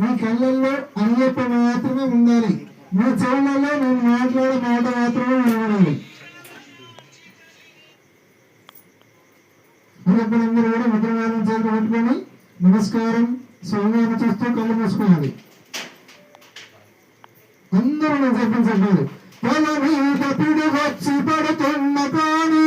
మీ కళ్ళల్లో అయ్యప్ప మాత్రమే ఉండాలి, మీ చెవులలో నేను మాట్లాడే మాట మాత్రమే వినబడాలి. అయ్యప్పనందరూ కూడా ముద్రవాదం చేతి పెట్టుకొని నమస్కారం స్వామిని చూస్తూ కళ్ళు మూసుకోవాలి. అందరూ నేను చెప్పాలి. తల మీద పిడుగొచ్చి పడుతున్న కానీ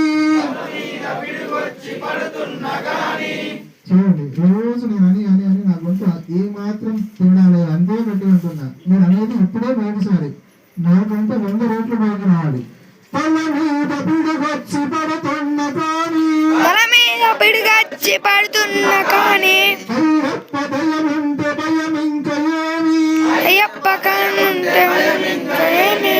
చూడండి, రోజు నేను అని అని అని నా గొంతు ఏ మాత్రం తేడా లేదు, అంతే గట్టి ఉంటున్నా. నేను అనేది ఇప్పుడే మొదటిసారి, నాకంటే 100 రోడ్లు పైకి రావాలి. తల మీద పిడుగొచ్చి పడుతున్న కానీ అయ్యప్ప దయం ఉంటే భయం ఇంకా ఏమి, అయ్యప్ప కనుంటే భయం ఇంకా ఏమి.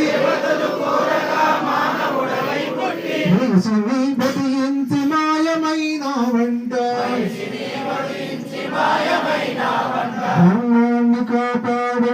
దేవతలు కోరగా మానవుడవై పుట్టి మనిషిని బతికించి మాయమైన వంట ధర్మాన్ని కాపాడు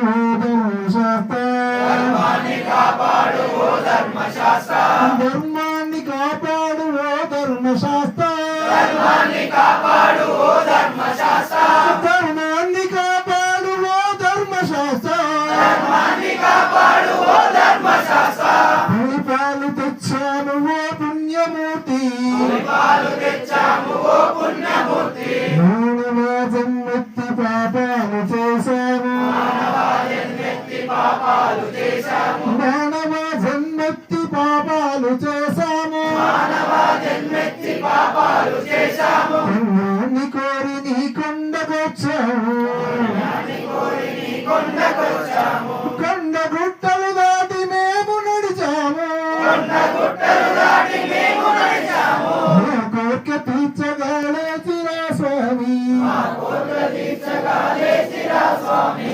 ధర్మశాస్త్ర, ధర్మాన్ని కాపాడు ఓ ధర్మశాస్త్ర, ధర్మాన్ని కాపాడు ఓ ధర్మశాస్త్ర, ధర్మాన్ని కాపాడు ఓ ధర్మశాస్త్ర, ధర్మాన్ని కాపాడు ఓ ధర్మశాస్త్ర. పులిపాలు తెచ్చాము ఓ పుణ్యమూర్తి, పులిపాలు తెచ్చాము ఓ పుణ్యమూర్తి. మానవ జన్మెత్తి పాపాలు చేశాము, మానవ జన్మెత్తి పాపాలు చేశాము, మానవ జన్మెత్తి పాపాలు చేశాము, మానవ జన్మెత్తి పాపాలు చేశాము. పుణ్యాన్ని కోరి నీ కొండకొచ్చాము, పుణ్యాన్ని కోరి నీ కొండకొచ్చాము. కొండ గుట్టలు దాటి మేము నడిచాము, కొండ గుట్టలు దాటి మేము నడిచాము. మా కోరిక తీర్చగా లేచిరా స్వామి, మా కోరిక తీర్చగా లేచిరా స్వామి.